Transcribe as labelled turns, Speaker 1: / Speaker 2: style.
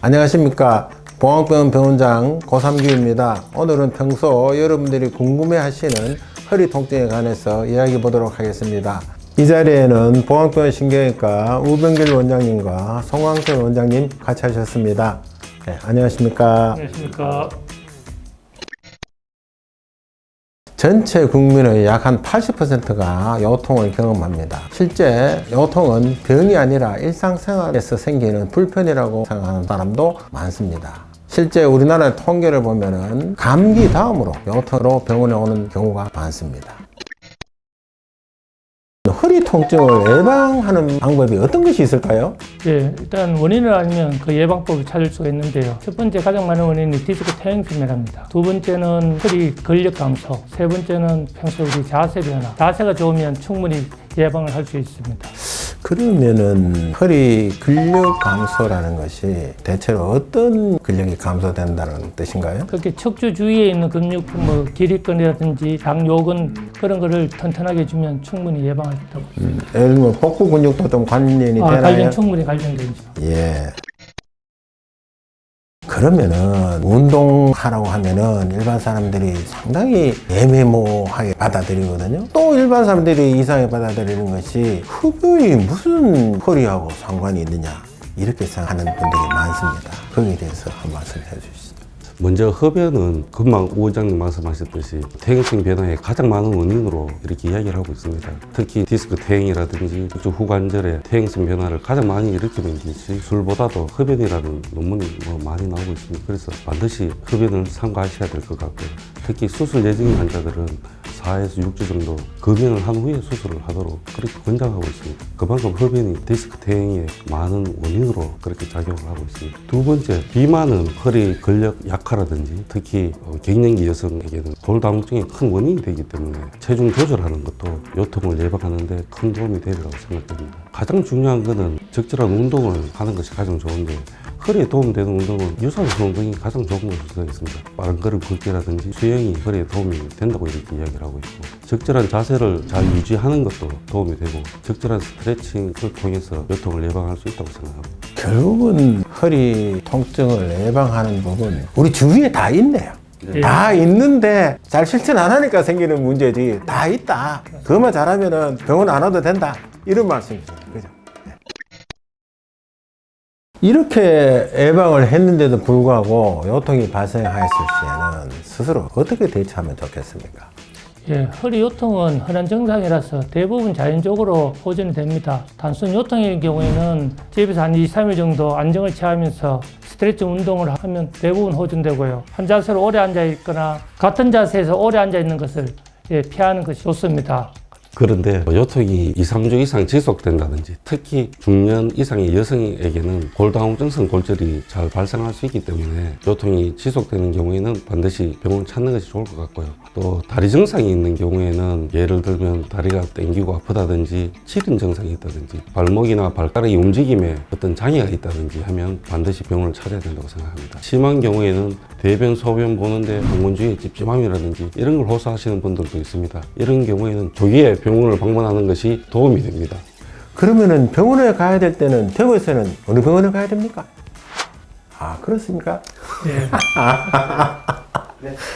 Speaker 1: 안녕하십니까. 봉황병원 병원장 고삼규입니다. 오늘은 평소 여러분들이 궁금해하시는 허리 통증에 관해서 이야기해 보도록 하겠습니다. 이 자리에는 봉황병원 신경외과 우병길 원장님과 송광철 원장님 같이 하셨습니다. 네, 안녕하십니까.
Speaker 2: 안녕하십니까.
Speaker 1: 전체 국민의 약 한 80%가 요통을 경험합니다. 실제 요통은 병이 아니라 일상생활에서 생기는 불편이라고 생각하는 사람도 많습니다. 실제 우리나라의 통계를 보면은 감기 다음으로 요통으로 병원에 오는 경우가 많습니다. 허리 통증을 예방하는 방법이 어떤 것이 있을까요?
Speaker 2: 예, 일단 원인을 알면 그 예방법을 찾을 수가 있는데요. 첫 번째 가장 많은 원인이 디스크 퇴행성이랍니다. 두 번째는 허리 근력 감소. 세 번째는 평소 우리 자세 변화. 자세가 좋으면 충분히 예방을 할 수 있습니다.
Speaker 1: 그러면은 허리 근력 감소라는 것이 대체로 어떤 근력이 감소된다는 뜻인가요?
Speaker 2: 그렇게 척추 주위에 있는 근육, 뭐 기립근이라든지 장요근 그런 거를 튼튼하게 해주면 충분히 예방할 수 있다고.
Speaker 1: 예를 들면 복부 근육도 좀 관련이 되나요?
Speaker 2: 관련 충분히 관련되죠.
Speaker 1: 예. 그러면은 운동하라고 하면은 일반 사람들이 상당히 애매모호하게 받아들이거든요. 또 일반 사람들이 이상하게 받아들이는 것이 흡연이 무슨 허리하고 상관이 있느냐 이렇게 생각하는 분들이 많습니다. 거기에 대해서 한 말씀 해주시죠.
Speaker 3: 먼저 흡연은 금방 우 원장님 말씀하셨듯이 퇴행성 변화의 가장 많은 원인으로 이렇게 이야기를 하고 있습니다. 특히 디스크 퇴행이라든지 척추 후관절의 퇴행성 변화를 가장 많이 일으키는 것이 술보다도 흡연이라는 논문이 많이 나오고 있습니다. 그래서 반드시 흡연을 삼가하셔야 될 것 같고요. 특히 수술 예정인 환자들은 4에서 6주 정도 금연을 한 후에 수술을 하도록 그렇게 권장하고 있습니다. 그만큼 흡연이 디스크 퇴행의 많은 원인으로 그렇게 작용을 하고 있습니다. 두 번째, 비만은 허리 근력 약화라든지 특히 갱년기 여성에게는 골다공증의 큰 원인이 되기 때문에 체중 조절하는 것도 요통을 예방하는 데 큰 도움이 되리라고 생각됩니다. 가장 중요한 것은 적절한 운동을 하는 것이 가장 좋은데 허리에 도움되는 운동은 유산소 운동이 가장 좋은 것으로 생각했습니다. 빠른 걸음 걷기라든지 수영이 허리에 도움이 된다고 이렇게 이야기를 하고 있고 적절한 자세를 잘 유지하는 것도 도움이 되고 적절한 스트레칭을 통해서 요통을 예방할 수 있다고 생각합니다.
Speaker 1: 결국은 허리 통증을 예방하는 법은 우리 주위에 다 있네요. 다 있는데 잘 실천 안 하니까 생기는 문제지 다 있다. 그것만 잘하면은 병원 안 와도 된다. 이런 말씀이죠. 그죠? 이렇게 예방을 했는데도 불구하고 요통이 발생하였을 시에는 스스로 어떻게 대처하면 좋겠습니까?
Speaker 2: 예, 허리 요통은 흔한 증상이라서 대부분 자연적으로 호전이 됩니다. 단순 요통일 경우에는 집에서 한 2, 3일 정도 안정을 취하면서 스트레칭 운동을 하면 대부분 호전되고요. 한 자세로 오래 앉아 있거나 같은 자세에서 오래 앉아 있는 것을 피하는 것이 좋습니다.
Speaker 3: 그런데 요통이 2, 3주 이상 지속된다든지 특히 중년 이상의 여성에게는 골다공증성 골절이 잘 발생할 수 있기 때문에 요통이 지속되는 경우에는 반드시 병원을 찾는 것이 좋을 것 같고요. 또 다리 증상이 있는 경우에는 예를 들면 다리가 땡기고 아프다든지 시린 증상이 있다든지 발목이나 발가락의 움직임에 어떤 장애가 있다든지 하면 반드시 병원을 찾아야 된다고 생각합니다. 심한 경우에는 대변, 소변 보는데 항문 주위에 찝찝함이라든지 이런 걸 호소하시는 분들도 있습니다. 이런 경우에는 조기에 병원을 방문하는 것이 도움이 됩니다.
Speaker 1: 그러면은 병원에 가야 될 때는 대구에서는 어느 병원에 가야 됩니까? 아, 그렇습니까?
Speaker 2: 예.